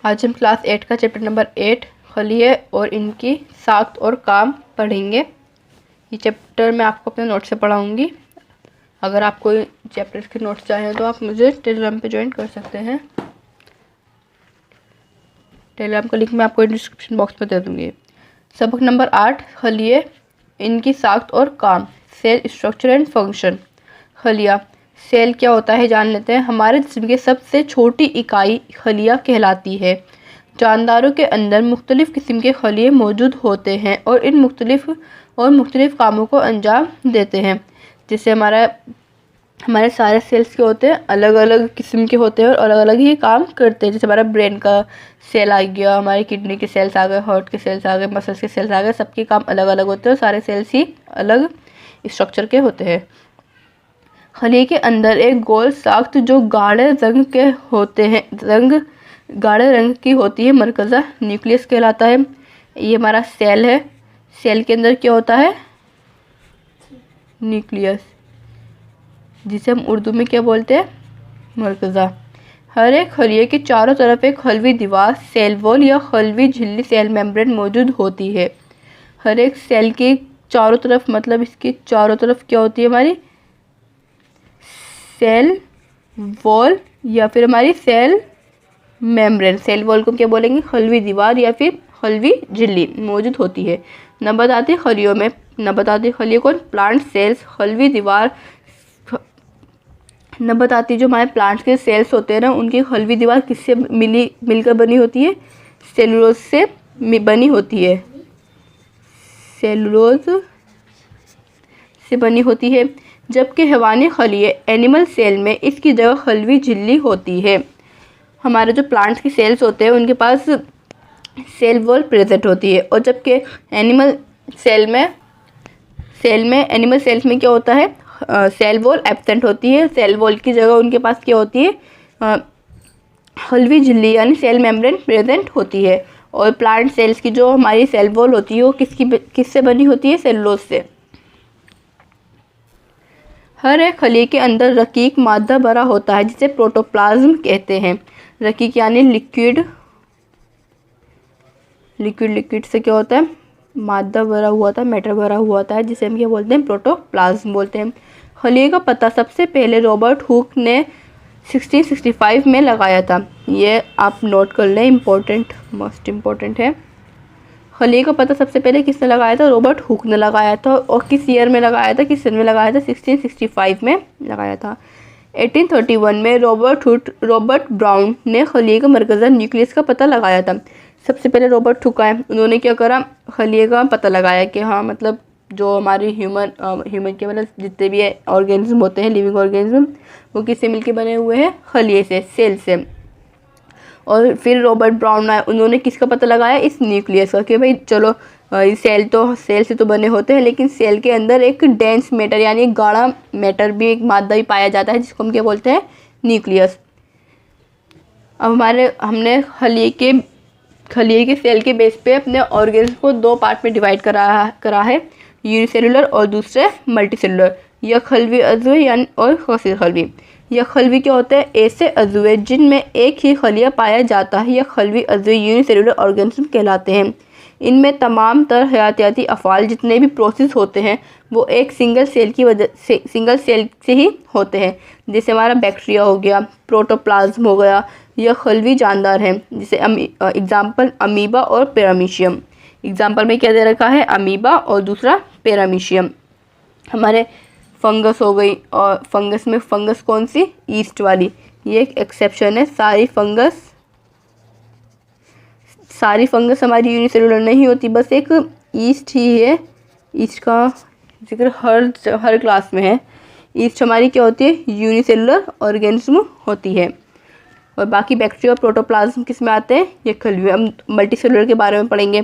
आज हम क्लास 8 का चैप्टर नंबर 8 खलिए और इनकी साख्त और काम पढ़ेंगे। ये चैप्टर मैं आपको अपने नोट से पढ़ाऊँगी। अगर आपको चैप्टर के नोट्स चाहिए तो आप मुझे टेलीग्राम पे ज्वाइन कर सकते हैं। टेलीग्राम का लिंक मैं आपको डिस्क्रिप्शन बॉक्स में दे दूँगी। सबक नंबर 8 खलिए, इनकी साख्त और काम, सेल स्ट्रक्चर एंड फंक्शन। खलिया, सेल क्या होता है जान लेते हैं। हमारे जिस्म की सबसे छोटी इकाई खलिया कहलाती है। जानदारों के अंदर मुख्तलिफ़ किस्म के खलिए मौजूद होते हैं और इन मुख्तलिफ़ कामों को अंजाम देते हैं। जैसे हमारे सारे सेल्स के होते हैं, अलग अलग किस्म के होते हैं और अलग अलग ही काम करते हैं। जैसे हमारा ब्रेन का सेल आ गया, हमारी किडनी के सेल्स आ गए, हार्ट के सेल्स आ गए, मसल्स के सेल्स आ गए, सबके काम अलग अलग होते हैं और सारे सेल्स ही अलग स्ट्रक्चर के होते हैं। खलिए के अंदर एक गोल साख्त जो गाढ़े रंग की होती है मरकज़ा न्यूक्लियस कहलाता है। ये हमारा सेल है। सेल के अंदर क्या होता है? न्यूक्लियस, जिसे हम उर्दू में क्या बोलते हैं? मरकज़ा। हर एक खलिए के चारों तरफ एक खलवी दीवार, सेल वॉल या खलवी झिल्ली, सेल मेम्ब्रेन मौजूद होती है। हर एक सेल के चारों तरफ, मतलब इसके चारों तरफ क्या होती है? हमारी सेल वॉल या फिर हमारी सेल मेम्ब्रेन। सेल वॉल को क्या बोलेंगे? खलवी दीवार या फिर खलवी झिल्ली मौजूद होती है। नबाताती खलियों में, नबाताती खलियों को प्लांट सेल्स, खलवी दीवार, नबाताती जो हमारे प्लांट्स के सेल्स होते हैं ना, उनकी खलवी दीवार किससे मिलकर बनी होती है? सेलुलोज से बनी होती है। सेलुलोज से बनी होती है। जबकि हैवानी खलिए एनिमल सेल में इसकी जगह खलवी झिल्ली होती है। हमारे जो प्लांट्स की सेल्स होते हैं उनके पास सेल वॉल प्रेजेंट होती है, और जबकि एनिमल सेल्स में क्या होता है? सेल वॉल एब्सेंट होती है। सेल वॉल की जगह उनके पास क्या होती है? खलवी झिल्ली यानी सेल मेम्ब्रेन प्रेजेंट होती है। और प्लांट सेल्स की जो हमारी सेल वॉल होती है वो किससे बनी होती है? सेलुलोज से। हर एक खलिए के अंदर रकीक मादा भरा होता है जिसे प्रोटोप्लाज्म कहते हैं। रकीक यानी लिक्विड से क्या होता है? मादा भरा हुआ था, मैटर भरा हुआ था, जिसे हम क्या बोलते हैं? प्रोटोप्लाज्म बोलते हैं। खलिए का पता सबसे पहले रॉबर्ट हुक ने 1665 में लगाया था। ये आप नोट कर लें, मोस्ट इम्पोर्टेंट है। खलिए का पता सबसे पहले किसने लगाया था? रॉबर्ट हुक ने लगाया था। और किस ईयर में लगाया था? किस सन में लगाया था? 1665 में लगाया था। 1831 में रॉबर्ट ब्राउन ने खलिए का मरकज़ा न्यूक्लियस का पता लगाया था। सबसे पहले रॉबर्ट हुक आए, उन्होंने क्या करा? खलिए का पता लगाया कि हाँ, मतलब जो हमारी ह्यूमन के मतलब जितने भी ऑर्गेनिज्म होते हैं, लिविंग ऑर्गेनिज्म, वो किससे मिलके बने हुए हैं? खलिए से, सेल से। और फिर रॉबर्ट ब्राउन आए, उन्होंने किसका पता लगाया? इस न्यूक्लियस का, कि भाई चलो सेल से तो बने होते हैं, लेकिन सेल के अंदर एक डेंस मैटर यानी एक गाढ़ा मैटर भी, एक मादा भी पाया जाता है, जिसको हम क्या बोलते हैं? न्यूक्लियस। अब हमने खलिए के सेल के बेस पे अपने ऑर्गेन्स को दो पार्ट में डिवाइड करा है, यूनिसेलुलर और दूसरे मल्टीसेलुलर। यह खलवी अज़्वे यानी और कसीर खलवी। यह खलवी क्या होता है? ऐसे अज़्वे जिनमें एक ही खलिया पाया जाता है, यह खलवी अज़्वे यूनिसेलुलर ऑर्गेनिज्म कहलाते हैं। इनमें तमाम तर हयातियाती अफ़ाल जितने भी प्रोसेस होते हैं वो एक सिंगल सेल से ही होते हैं। जैसे हमारा बैक्टीरिया हो गया, प्रोटोप्लाज्म हो गया, यह खलवी जानदार हैं। जैसे एग्जाम्पल अमीबा और पैरामीशियम। एग्जाम्पल में क्या दे रखा है? अमीबा और दूसरा पैरामीशियम। हमारे फंगस हो गई, और फंगस में फंगस कौन सी? ईस्ट वाली। ये एक एक्सेप्शन है। सारी फंगस हमारी यूनिसेलुलर नहीं होती, बस एक ईस्ट ही है। ईस्ट का जिक्र हर क्लास में है। ईस्ट हमारी क्या होती है? यूनिसेलुलर ऑर्गेनिज्म होती है। और बाकी बैक्टीरिया और प्रोटोप्लाज्म किस में आते हैं? ये खलवी। हम मल्टीसेलुलर के बारे में पढ़ेंगे।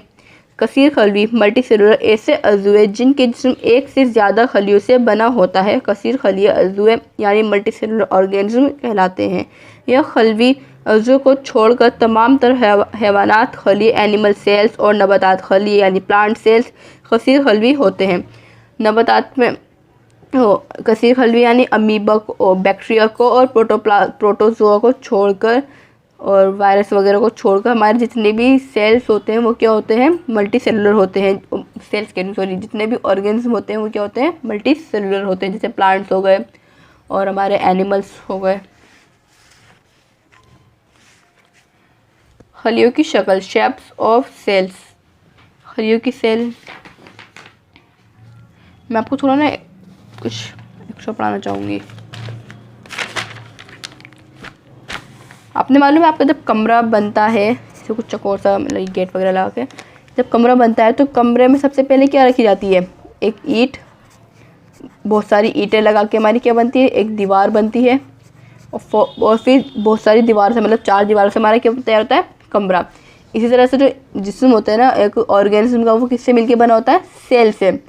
कसीर खलवी मल्टीसेलुलर ऐसे अज़्वे जिनके जिस्म एक से ज़्यादा खलियों से बना होता है, कसीर खलिए अज़्वे यानी मल्टीसेलुलर ऑर्गेनिज्म कहलाते हैं। यह खलवी अज़्वे को छोड़कर तमाम तर हैवानात खलिए, एनिमल सेल्स और नबातात खलिए यानी प्लांट सेल्स कसीर खलवी होते हैं। नबातात में कसीर खलवी यानी अमीबा को, बैक्टीरिया को और प्रोटोजोआ को छोड़कर और वायरस वगैरह को छोड़कर हमारे जितने भी सेल्स होते हैं वो क्या होते हैं, मल्टी सेलुलर होते हैं। सेल्स के सॉरी, जितने भी ऑर्गेनिज्म होते हैं वो क्या होते हैं, मल्टी सेलुलर होते हैं। जैसे प्लांट्स हो गए और हमारे एनिमल्स हो गए। खलियों की शक्ल, शेप्स ऑफ सेल्स। खलियों की सेल, मैं आपको थोड़ा ना कुछ एक्स्ट्रा पढ़ाना चाहूँगी। आपने मालूम है, आपका जब कमरा बनता है, जैसे कुछ चकोर सा मतलब गेट वगैरह लगा के जब कमरा बनता है तो कमरे में सबसे पहले क्या रखी जाती है, एक ईंट, बहुत सारी ईंटें लगा के हमारी क्या बनती है, एक दीवार बनती है। और फिर बहुत सारी दीवार से मतलब 4 दीवारों से हमारा क्या तैयार होता है, कमरा। इसी तरह से जो जिस्म होता है ना एक ऑर्गेनिज्म का, वो किससे मिलके बना होता है, सेल से।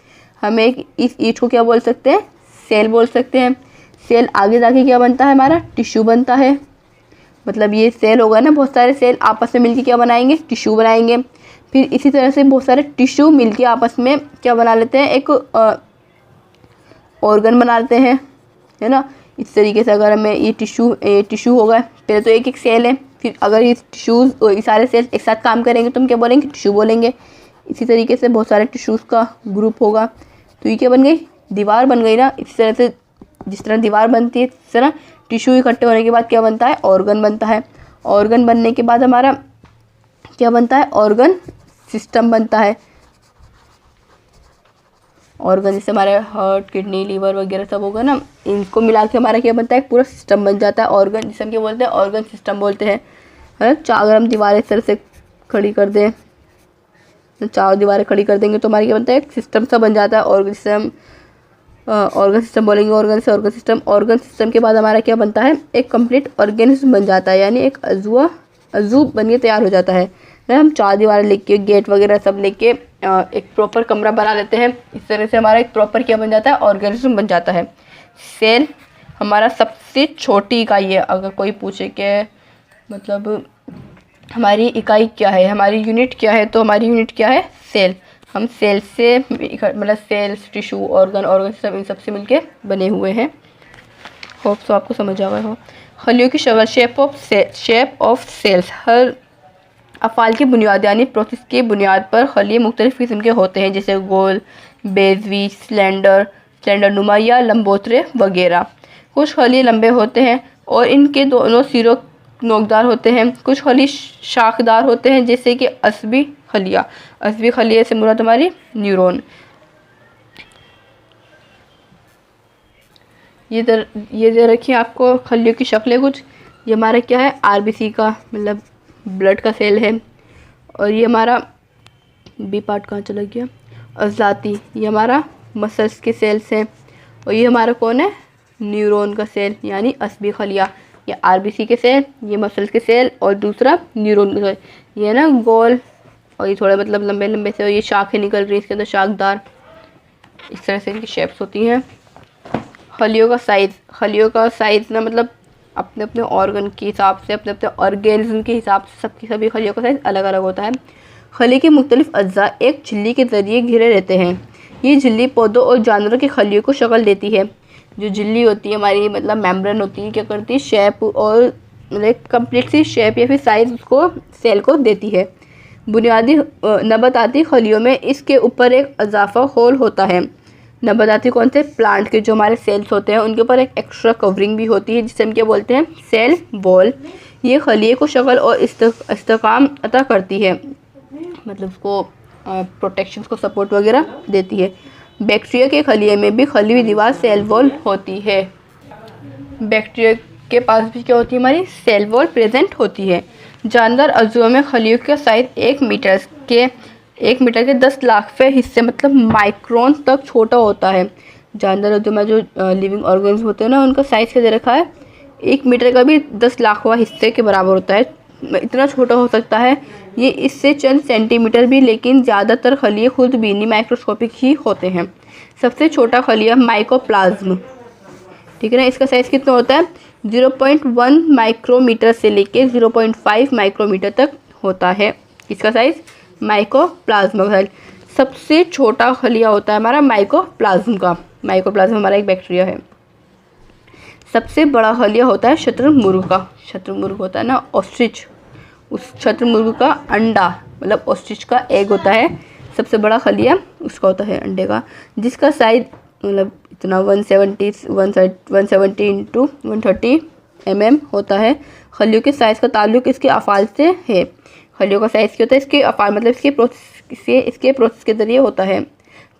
हम एक इस ईंट को क्या बोल सकते हैं, सेल बोल सकते हैं। सेल आगे जाके क्या बनता है, हमारा टिश्यू बनता है। मतलब ये सेल होगा ना, बहुत सारे सेल आपस में मिलके क्या बनाएंगे, टिश्यू बनाएंगे। फिर इसी तरह से बहुत सारे टिश्यू मिलके आपस में क्या बना लेते हैं, एक ऑर्गन बना लेते हैं, है ना। इस तरीके से अगर हमें ये टिश्यू होगा, पहले तो एक सेल है, फिर अगर ये टिश्यूज़ ये सारे सेल एक साथ काम करेंगे तो हम क्या बोलेंगे, टिश्यू बोलेंगे। इसी तरीके से बहुत सारे टिश्यूज़ का ग्रुप होगा, तो ये क्या बन गई, दीवार बन गई ना। इस तरह से जिस तरह दीवार बनती है, इस तरह टिश्यू इकट्ठे होने के बाद क्या बनता है, ऑर्गन बनता है। ऑर्गन बनने के बाद हमारा क्या बनता है, ऑर्गन सिस्टम बनता है। ऑर्गन जैसे हमारे हार्ट, किडनी, लीवर वगैरह सब होगा ना, इनको मिला के हमारा क्या बनता है, पूरा सिस्टम बन जाता है ऑर्गन, जिसे हम क्या बोलते हैं, ऑर्गन सिस्टम बोलते हैं। है, अगर हम दीवारें इस तरह से खड़ी कर दें, तो 4 दीवारें खड़ी कर देंगे तो हमारा क्या बनता है, एक सिस्टम सा बन जाता है ऑर्गन सिस्टम। ऑर्गन सिस्टम बोलेंगे, ऑर्गन से ऑर्गन सिस्टम। ऑर्गन सिस्टम के बाद हमारा क्या बनता है, एक कंप्लीट ऑर्गेनिज्म बन जाता है, यानी एक अजू बन के तैयार हो जाता है। हम 4 दीवारें लेके, गेट वगैरह सब लेके एक प्रॉपर कमरा बना लेते हैं। इस तरह से हमारा एक प्रॉपर क्या बन जाता है, ऑर्गेनिज्म बन जाता है। सेल हमारा सबसे छोटी इकाई है। अगर कोई पूछे कि मतलब हमारी इकाई क्या है, हमारी यूनिट क्या है, तो हमारी यूनिट क्या है, सेल। हम सेल से मतलब सेल्स, टिश्यू, ऑर्गन सब इन सब से मिलके बने हुए हैं। होप सो आपको समझ आ गया हो। खलियों की शक्ल, शेप ऑफ सेल्स। हर अफ़ाल की बुनियाद यानी प्रोसेस की बुनियाद पर खलिए मुख्तलिफ़ किस्म के होते हैं, जैसे गोल, बेज़वी, स्लेंडर नुमा या लंबोतरे वगैरह। कुछ खलिए लंबे होते हैं और इनके दोनों सिरों नोकदार होते हैं। कुछ खली शाखदार होते हैं, जैसे कि असबी खलिया। असबी खलिया से मुराद हमारी न्यूरॉन। ये दे रखिए आपको खलियों की शक्लें कुछ। ये हमारा क्या है, आरबीसी का मतलब ब्लड का सेल है। और ये हमारा बी पार्ट कहाँ चला गया, अज़लाती, ये हमारा मसल्स के सेल्स हैं। और ये हमारा कौन है, न्यूरॉन का सेल यानी असबी खलिया। ये आरबीसी के सेल, ये मसल्स के सेल, और दूसरा न्यूरॉन का सेल। ये ना गोल और ये थोड़े मतलब लंबे लंबे से, और ये शाखें निकल रही है इसके अंदर, शाखदार। इस तरह से इनकी शेप्स होती हैं। खलियों का साइज़ ना मतलब अपने अपने ऑर्गन के हिसाब से, अपने अपने ऑर्गेनिज्म के हिसाब से सबकी सभी खलियों का साइज़ अलग अलग होता है। खली के मुख्तलिफ अज्जा एक झिल्ली के ज़रिए घिरे रहते हैं। ये झिल्ली पौधों और जानवरों की खलियों को शक्ल देती है। जो झिल्ली होती है हमारी मतलब मेम्ब्रेन होती है, क्या करती है, शेप और मतलब कंप्लीट सी शेप या फिर साइज़ उसको सेल को देती है। बुनियादी नबाताती खलियों में इसके ऊपर एक अजाफा होल होता है। नबाताती कौन से, प्लांट के जो हमारे सेल्स होते हैं उनके ऊपर एक एक्स्ट्रा कवरिंग भी होती है, जिसे हम क्या बोलते हैं, सेल वॉल। ये खलिए को शक्ल और इस्तेकाम अता करती है, मतलब उसको प्रोटेक्शन को सपोर्ट वगैरह देती है। बैक्टीरिया के खलिए में भी खली हुई दीवार सेल वॉल होती है। बैक्टीरिया के पास भी क्या होती है, हमारी सेल वॉल प्रेजेंट होती है। जानदार अज़ुओं में खलियों का साइज़ 1 मीटर के 10 लाखवें हिस्से मतलब माइक्रोन तक छोटा होता है। जानदार अज़ुओं में जो लिविंग ऑर्गन्स होते हैं ना, उनका साइज़ क्या दे रखा है, 1 मीटर का भी 10 लाखवां हिस्से के बराबर होता है। इतना छोटा हो सकता है ये, इससे चंद सेंटीमीटर भी, लेकिन ज़्यादातर खलिए खुद बीनी माइक्रोस्कोपिक ही होते हैं। सबसे छोटा खलिया माइकोप्लाज्म, ठीक है ना। इसका साइज़ कितना होता है, 0.1 माइक्रोमीटर से लेके 0.5 माइक्रोमीटर तक होता है इसका साइज़। माइकोप्लाज्म का सबसे छोटा खलिया होता है हमारा माइकोप्लाज्म का। माइकोप्लाज्म हमारा एक बैक्टीरिया है। सबसे बड़ा खलिया होता है शतुरमुर्ग का। शतुरमुर्ग होता है ना ऑस्ट्रिच, उस शतुरमुर्ग का अंडा मतलब ऑस्ट्रिच का एग होता है, सबसे बड़ा खलिया उसका होता है अंडे का, जिसका साइज मतलब इतना 170 इंटू 130 होता है। खलियों के साइज़ का ताल्लुक इसके अफ़ाल से है। खलियों का साइज़ क्या होता है, इसके अफ़ाल मतलब इसके प्रोसेस के ज़रिए होता है।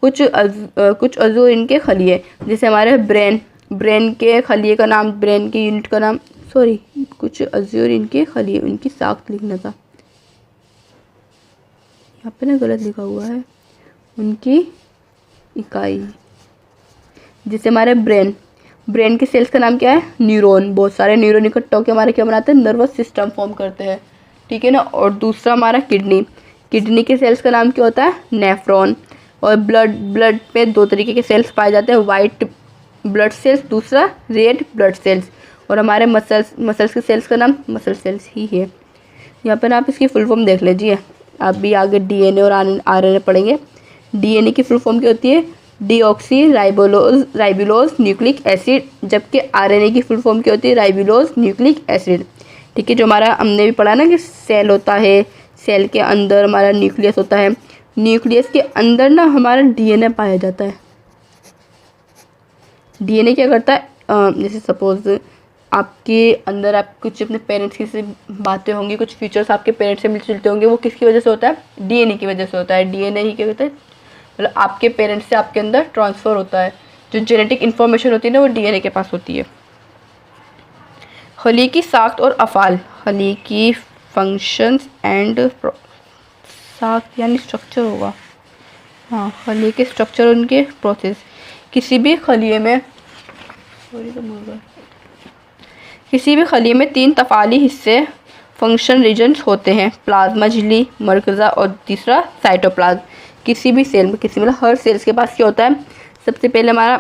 कुछ अज़ू इनके खलिए, जैसे हमारे ब्रेन के खलिए का नाम, ब्रेन की यूनिट का नाम, कुछ अज़ूर इनके खलिए, उनकी साख्त लिखना था, यहाँ पे ना गलत लिखा हुआ है, उनकी इकाई। जैसे हमारे ब्रेन के सेल्स का नाम क्या है, न्यूरॉन। बहुत सारे न्यूरॉन इकट्ठा होकर हमारे क्या बनाते हैं, नर्वस सिस्टम फॉर्म करते हैं, ठीक है ना। और दूसरा हमारा किडनी के सेल्स का नाम क्या होता है, नेफ्रॉन। और ब्लड पे दो तरीके के सेल्स पाए जाते हैं, वाइट ब्लड सेल्स, दूसरा रेड ब्लड सेल्स। और हमारे मसल्स के सेल्स का नाम मसल सेल्स ही है। यहाँ पर आप इसकी फुल फॉर्म देख लीजिए, आप भी आगे डीएनए और आरएनए पढ़ेंगे। डीएनए की फुल फॉर्म क्या होती है, डीऑक्सी राइबोलोज न्यूक्लिक एसिड, जबकि आरएनए की फुल फॉर्म क्या होती है, राइबोलोज न्यूक्लिक एसिड, ठीक है। जो हमारा हमने भी पढ़ा ना कि सेल होता है, सेल के अंदर हमारा न्यूक्लियस होता है, न्यूक्लियस के अंदर ना हमारा डीएनए पाया जाता है। डीएनए क्या करता है, जैसे सपोज आपके अंदर आप कुछ अपने पेरेंट्स की से बातें होंगी, कुछ फीचर्स आपके पेरेंट्स से मिलते जुलते होंगे, वो किसकी वजह से होता है, डीएनए की वजह से होता है। डीएनए ही क्या कहता है, मतलब आपके पेरेंट्स से आपके अंदर ट्रांसफ़र होता है। जो जेनेटिक इन्फॉर्मेशन होती है ना, वो डीएनए के पास होती है। खली की साख्त और अफ़ाल, खली की फंक्शंस एंड साख्त यानी स्ट्रक्चर होगा, हाँ, खली के स्ट्रक्चर, उनके प्रोसेस। किसी भी खलिए में 3 तफ़ाली हिस्से फंक्शन रीजन्स होते हैं, प्लाज्मा झिल्ली, मरकज़ा और तीसरा साइटोप्लाज्म। किसी भी सेल में, किसी मतलब हर सेल्स के पास क्या होता है, सबसे पहले हमारा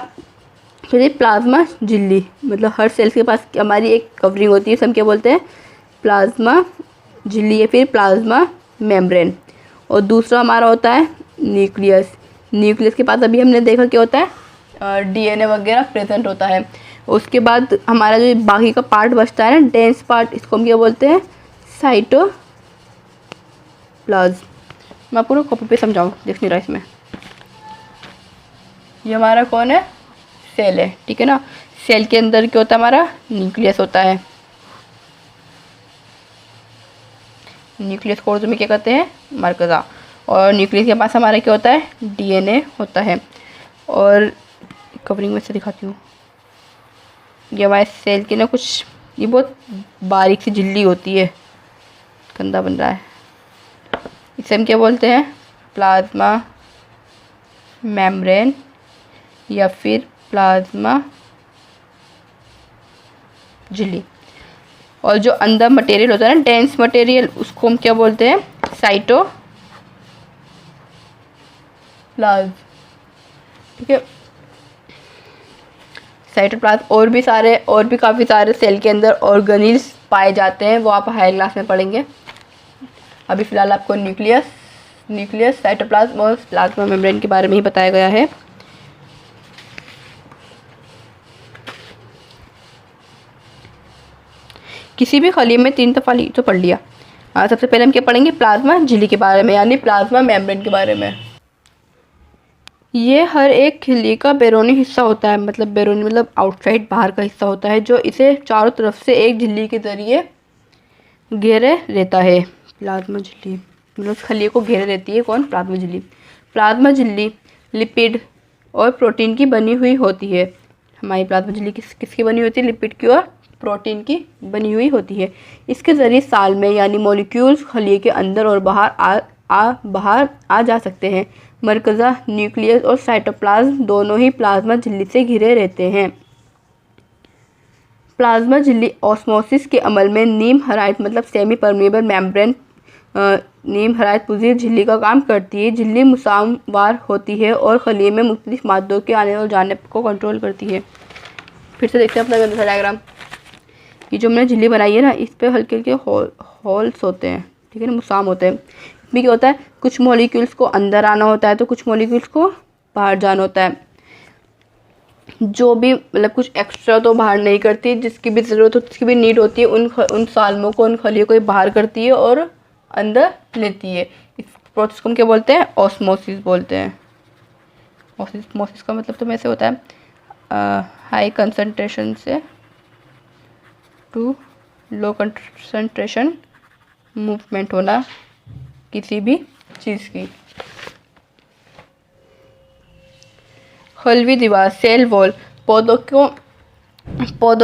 प्लाज्मा झिल्ली, मतलब हर सेल्स के पास हमारी एक कवरिंग होती है, सब क्या बोलते हैं, प्लाज्मा झिल्ली या फिर प्लाज्मा मेम्ब्रेन। और दूसरा हमारा होता है न्यूक्लियस के पास अभी हमने देखा क्या होता है, डीएनए वगैरह प्रेजेंट होता है। उसके बाद हमारा जो बाकी का पार्ट बचता है ना, डेंस पार्ट, इसको हम क्या बोलते हैं, साइटोप्लाज्म। मैं आपको कॉपी पे समझाऊँ, देख नहीं रहा इसमें। ये हमारा कौन है, सेल है, ठीक है ना। सेल के अंदर क्या होता है, हमारा न्यूक्लियस होता है। न्यूक्लियस को उर्दू में क्या कहते हैं, मरकज़ा। और न्यूक्लियस के पास हमारा क्या होता है, डीएनए होता है। और कवरिंग में से दिखाती हूँ, ये हमारे सेल की ना कुछ, ये बहुत बारीक सी झिल्ली होती है, गंदा बन रहा है, इसे हम क्या बोलते हैं, प्लाज्मा मेम्ब्रेन या फिर प्लाज्मा झिल्ली। और जो अंदर मटेरियल होता है ना, डेंस मटेरियल, उसको हम क्या बोलते हैं, साइटोप्लाज्म, ठीक है। साइटोप्लाज्म और भी काफ़ी सारे सेल के अंदर ऑर्गेनेल्स पाए जाते हैं, वो आप हायर क्लास में पढ़ेंगे। अभी फ़िलहाल आपको न्यूक्लियस, साइटोप्लाज्म और प्लाज्मा मेम्ब्रेन के बारे में ही बताया गया है। किसी भी खलिए में 3 तफ़ाली तो पढ़ लिया। सबसे पहले हम क्या पढ़ेंगे, प्लाज्मा झिल्ली के बारे में, यानी प्लाज्मा मेम्ब्रेन के बारे में। ये हर एक खिल्ली का बैरूनी हिस्सा होता है, मतलब बैरूनी मतलब आउटसाइड, बाहर का हिस्सा होता है, जो इसे चारों तरफ से एक झिल्ली के ज़रिए घेरे रहता है। प्लाज्मा झिल्ली मतलब उस खलिए को घेरे रहती है, कौन, प्लाज्मा झिल्ली। प्लाज्मा झिल्ली लिपिड और प्रोटीन की बनी हुई होती है। हमारी प्लाज्मा झिल्ली किसकी बनी होती है, लिपिड की और प्रोटीन की बनी हुई होती है। इसके ज़रिए साल में यानी मॉलिक्यूल्स खलिए के अंदर और बाहर आ जा सकते हैं। मरकज़ा, न्यूक्लियस और साइटोप्लाज्म दोनों ही प्लाज्मा झिल्ली से घिरे रहते हैं। प्लाज्मा झिल्ली ऑस्मोसिस के अमल में नीम हराइट मतलब सेमी परमेबल मेम्ब्रेन, नीम हराइट पुजीर झिल्ली का काम करती है। झिल्ली मुसामवार होती है और खलिए में मुख्तलिफ मादों के आने और जाने को कंट्रोल करती है। फिर से देखते हैं अपना गंदा डायग्राम। ये जो हमने झिल्ली बनाई है ना, इस पर हल्के हल्के होल्स होते हैं, ठीक है ना, मुसाम होते हैं। इसमें क्या होता है, कुछ मॉलिक्यूल्स को अंदर आना होता है तो कुछ मॉलिक्यूल्स को बाहर जाना होता है। जो भी मतलब कुछ एक्स्ट्रा तो बाहर नहीं करती, जिसकी भी ज़रूरत होती, जिसकी भी नीड होती है उन साल्मों को, उन खलियों को बाहर करती है और अंदर लेती है। इस प्रोसेस को हम क्या बोलते हैं? ऑस्मोसिस बोलते हैं। ऑस्मोसिस का मतलब तो ऐसे होता है हाई कंसंट्रेशन से टू लो कंसंट्रेशन मूवमेंट होना किसी भी चीज़ की। खलवी दीवार सेल वॉल पौधों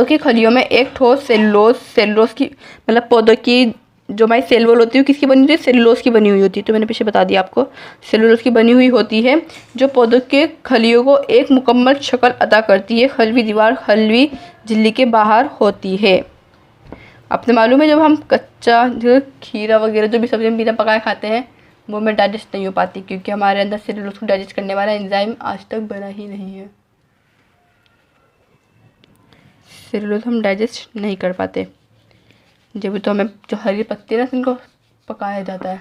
की खलियों में एक ठोस सेलुलोज की मतलब पौधों की जो हमारी सेल वॉल होती है किसकी बनी होती है? सेलुलोज की बनी हुई होती है। तो मैंने पीछे बता दिया आपको, सेलुलोज की बनी हुई होती है जो पौधों के खलियों को एक मुकम्मल शक्ल अदा करती है। खलवी दीवार खलवी झिल्ली के बाहर होती है। आपने मालूम है जब हम कच्चा जो खीरा वगैरह जो भी सब्जी बिना पकाए खाते हैं वो में डाइजेस्ट नहीं हो पाती, क्योंकि हमारे अंदर सेलुलोज को डाइजेस्ट करने वाला एंजाइम आज तक बना ही नहीं है। सेलुलोज हम डाइजेस्ट नहीं कर पाते, जब तो हमें जो हरी पत्ती ना इनको पकाया जाता है।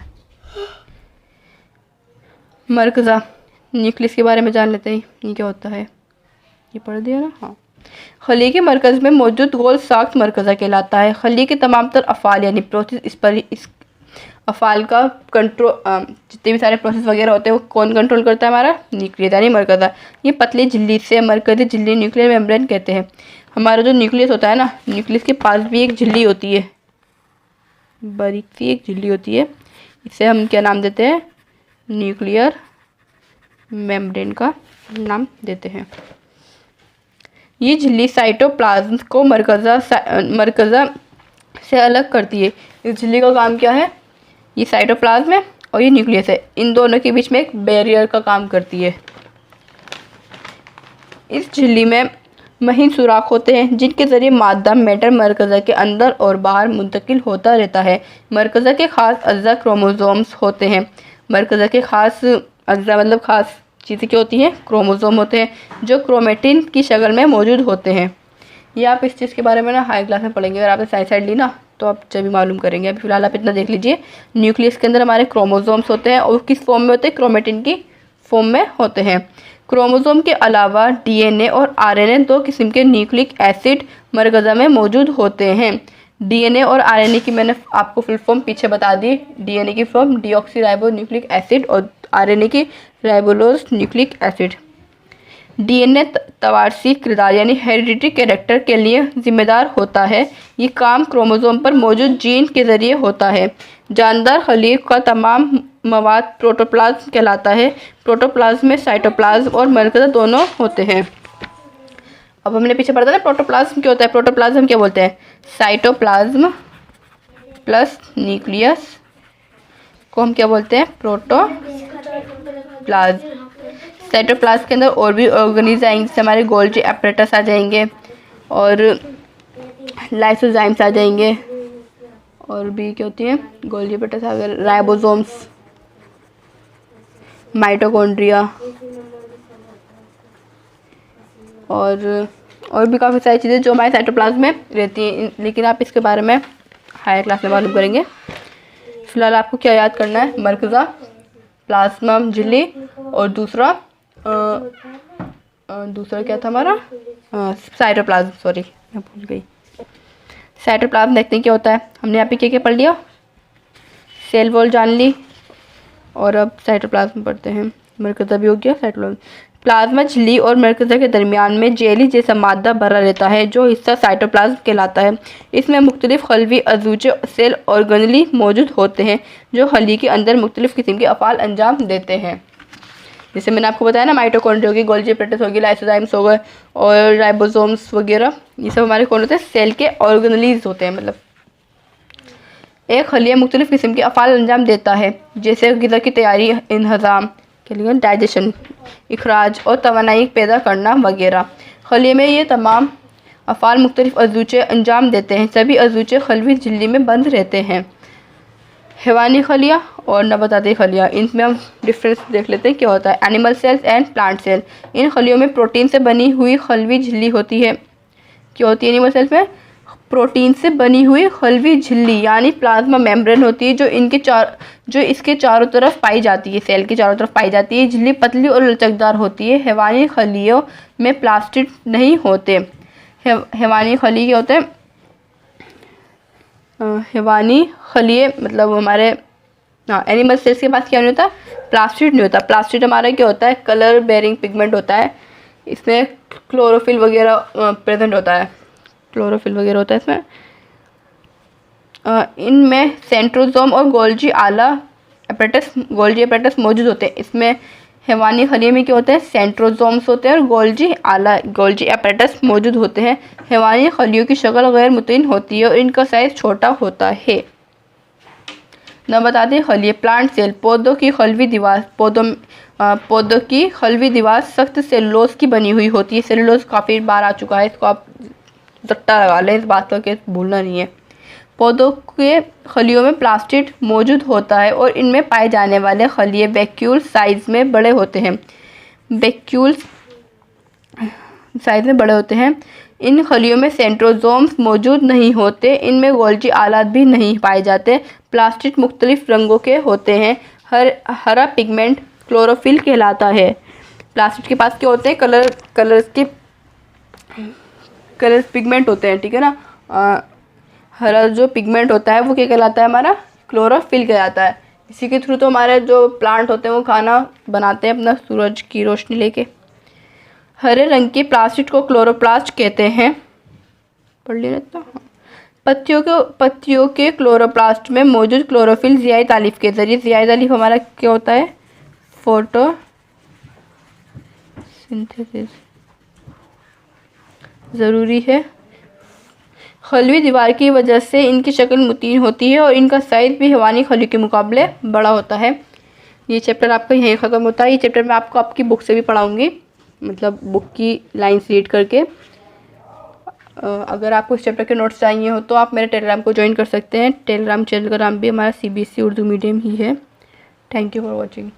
मरकज़ा न्यूक्लियस के बारे में जान लेते हैं, ये क्या होता है? ये पढ़ दिया ना। हाँ, खली के मरकज़ में मौजूद गोल साख्त मरकज़ा कहलाता है। खली के तमाम तर अफ़ाल यानी प्रोसेस इस अफ़ाल का कंट्रोल, जितने भी सारे प्रोसेस वगैरह होते हैं वो कौन कंट्रोल करता है? हमारा न्यूक्लियस यानी मरकज़ा। ये पतली झिल्ली से मरकज़ी झिल्ली न्यूक्लियर मेम्ब्रेन कहते हैं। हमारा जो न्यूक्लियस होता है ना, न्यूक्लियस के पास भी एक झिल्ली होती है, बारीक सी एक झिल्ली होती है। इसे हम क्या नाम देते हैं? न्यूक्लियर मेम्ब्रेन का नाम देते हैं। ये झिल्ली साइटोप्लाज्म को मरकज़ा से अलग करती है। इस झिल्ली का काम क्या है? ये साइटोप्लाज्म है और ये न्यूक्लियस है, इन दोनों के बीच में एक बैरियर का काम करती है। इस झिल्ली में महीन सुराख होते हैं जिनके ज़रिए मादा मैटर मरकज़ा के अंदर और बाहर मुंतकिल होता रहता है। मरकज़ा के ख़ास अज़्ज़ा क्रोमोसोम्स होते हैं। मरकज़ा के ख़ास अज़्ज़ा मतलब ख़ास चीज़ें क्या होती हैं? क्रोमोसोम होते हैं जो क्रोमेटिन की शक्ल में मौजूद होते हैं। ये आप इस चीज़ के बारे में ना हाई क्लास में पढ़ेंगे, अगर आपने साइंस साइड ली ना तो आप जब भी मालूम करेंगे। अभी फ़िलहाल आप इतना देख लीजिए, न्यूक्लियस के अंदर हमारे क्रोमोसोम्स होते हैं और किस फॉर्म में होते हैं? क्रोमेटिन की फॉर्म में होते हैं। क्रोमोसोम के अलावा डीएनए और आरएनए दो किस्म के न्यूक्लिक एसिड मरकज़ा में मौजूद होते हैं। डीएनए और आरएनए की मैंने आपको फुल फॉर्म पीछे बता दी। डीएनए की फॉर्म डीऑक्सी न्यूक्लिक एसिड और आरएनए की राइबोलोज न्यूक्लिक एसिड। डीएनए तवारसी किरदार यानी हेरिडिटरी कैरेक्टर के लिए जिम्मेदार होता है। ये काम क्रोमोसोम पर मौजूद जीन के ज़रिए होता है। जानदार खलीक का तमाम मवाद प्रोटोप्लाज्म कहलाता है। प्रोटोप्लाज्म में साइटोप्लाज्म और मरकज़ा दोनों होते हैं। अब हमने पीछे पढ़ा था ना प्रोटोप्लाज्म क्या होता है? प्रोटोप्लाज्म क्या बोलते हैं? साइटोप्लाज्म प्लस न्यूक्लियस को हम क्या बोलते हैं? प्रोटोप्लाज्म। साइटोप्लाज्म के अंदर और भी ऑर्गेनिज आएंगे, जैसे हमारे गोल्जी एपरेटस आ जाएंगे और लाइसोजाइम्स आ जाएंगे, और भी क्या होती हैं? गोल्जी एपरेटस आ गए, राइबोसोम्स, माइटोकॉन्ड्रिया और भी काफ़ी सारी चीज़ें जो हमारे साइटोप्लाज्म में रहती हैं, लेकिन आप इसके बारे में हायर क्लास में मालूम करेंगे। फिलहाल आपको क्या याद करना है? मरकज़ा, प्लाज्मा झिल्ली और दूसरा क्या था हमारा? साइटोप्लाज्म। सॉरी मैं भूल गई। साइटोप्लाज्म देखते हैं क्या होता है। हमने यहाँ पे क्या क्या पढ़ लिया? सेल वॉल जान ली और अब साइटोप्लाज्म पढ़ते हैं। मरकज़ा भी हो गया, साइटोप्लाज्म। प्लाज्मा झिल्ली और मरकज़ा के दरमियान में जेली जैसा मादा भरा रहता है जो हिस्सा साइटोप्लाज्म कहलाता है। इसमें मुख्तलिफ खलवी अज़ूजे सेल ऑर्गेनली मौजूद होते हैं जो खली के अंदर मुख्तलिफ किस्म के अफ़ाल अंजाम देते हैं। जैसे मैंने आपको बताया ना, माइटोकॉन्ड्रिया होगी, गोल्जी एपरेटस होगी, लाइसोजाइम्स हो गए और राइबोसोम्स वगैरह, ये सब हमारे कौन होते हैं? सेल के ऑर्गेनलीज होते हैं। मतलब एक खलिया मुख्तलिफ किस्म के अफ़ाल अंजाम देता है, जैसे ग़िज़ा की तैयारी, इंहज़ाम के लिए डाइजेशन, इखराज और तवानाई पैदा करना वगैरह। खलिए में ये तमाम अफ़ाल मुख्तलिफ अज़ूजे अंजाम देते हैं। सभी अज़ूजे खलवी झिल्ली में बंद रहते हैं। हैवानी खलिया और नबाताती खलिया, इनमें हम डिफरेंस देख लेते हैं क्या होता है। Animal cells and plant cell, इन खलियों में प्रोटीन से बनी हुई खलवी झिल्ली होती है। क्या होती है एनिमल सेल्स में? प्रोटीन से बनी हुई हल्वी झिल्ली यानी प्लाज्मा मेम्ब्रेन होती है, जो इसके चारों तरफ पाई जाती है, सेल के चारों तरफ पाई जाती है। झिल्ली पतली और लचकदार होती है। हैवानी खलियों में प्लास्टिड नहीं होते। हैवानी खली क्या होते हैं? हैवानी खलिए मतलब हमारे एनिमल सेल्स के पास क्या नहीं होता? प्लास्टिड नहीं होता। प्लास्टिड हमारा क्या होता है? कलर बेरिंग पिगमेंट होता है। इसमें क्लोरोफिल वगैरह प्रेजेंट होता है, क्लोरोफिल वगैरह होता है इसमें। इनमें सेंट्रोसोम और गोल्जी एपरेटस मौजूद होते हैं। इसमें हैवानी खलिए में क्या होता है? सेंट्रोसोम्स होते हैं और गोल्जी एपरेटस मौजूद होते हैं। हैवानी खलियों की शक्ल गैर मुतय्यन होती है और इनका साइज छोटा होता है। न बताते हैं खलिए। प्लांट सेल पौधों की खलवी दीवार सख्त सेलुलोज की बनी हुई होती है। सेलुलोज काफ़ी बार आ चुका है, इसको आप रट्टा लगा लें, इस बात का के भूलना नहीं है। पौधों के खलियों में प्लास्टिड मौजूद होता है और इनमें पाए जाने वाले खलिए वैक्यूल साइज में बड़े होते हैं। इन खलियों में सेंट्रोसोम्स मौजूद नहीं होते। इनमें गोल्जी आलात भी नहीं पाए जाते। प्लास्टिड मुख्तलिफ रंगों के होते हैं। हरा पिगमेंट क्लोरोफिल कहलाता है। प्लास्टिड के पास क्या होते हैं? कलर पिगमेंट होते हैं, ठीक है ना। हरा जो पिगमेंट होता है वो क्या कहलाता है? हमारा क्लोरोफिल कहलाता है। इसी के थ्रू तो हमारे जो प्लांट होते हैं वो खाना बनाते हैं अपना, सूरज की रोशनी लेके। हरे रंग की प्लास्टिड को क्लोरोप्लास्ट कहते हैं। पढ़ लिया था। पत्तियों के क्लोरोप्लास्ट में मौजूद क्लोरोफिल ज़ियाई तालीफ के जरिए, ज़ियाई तालीफ हमारा क्या होता है? फोटोसिंथेसिस ज़रूरी है। खलवी दीवार की वजह से इनकी शक्ल मुतीन होती है और इनका साइज भी हैवानी खली के मुकाबले बड़ा होता है। ये चैप्टर आपका यहीं ख़त्म होता है। ये चैप्टर मैं आपको आपकी बुक से भी पढ़ाऊँगी, मतलब बुक की लाइन्स रीड करके। अगर आपको इस चैप्टर के नोट्स चाहिए हो तो आप मेरे टेलीग्राम को ज्वाइन कर सकते हैं। टेलीग्राम चैनल का नाम भी हमारा CBSE उर्दू मीडियम ही है। Thank you for watching.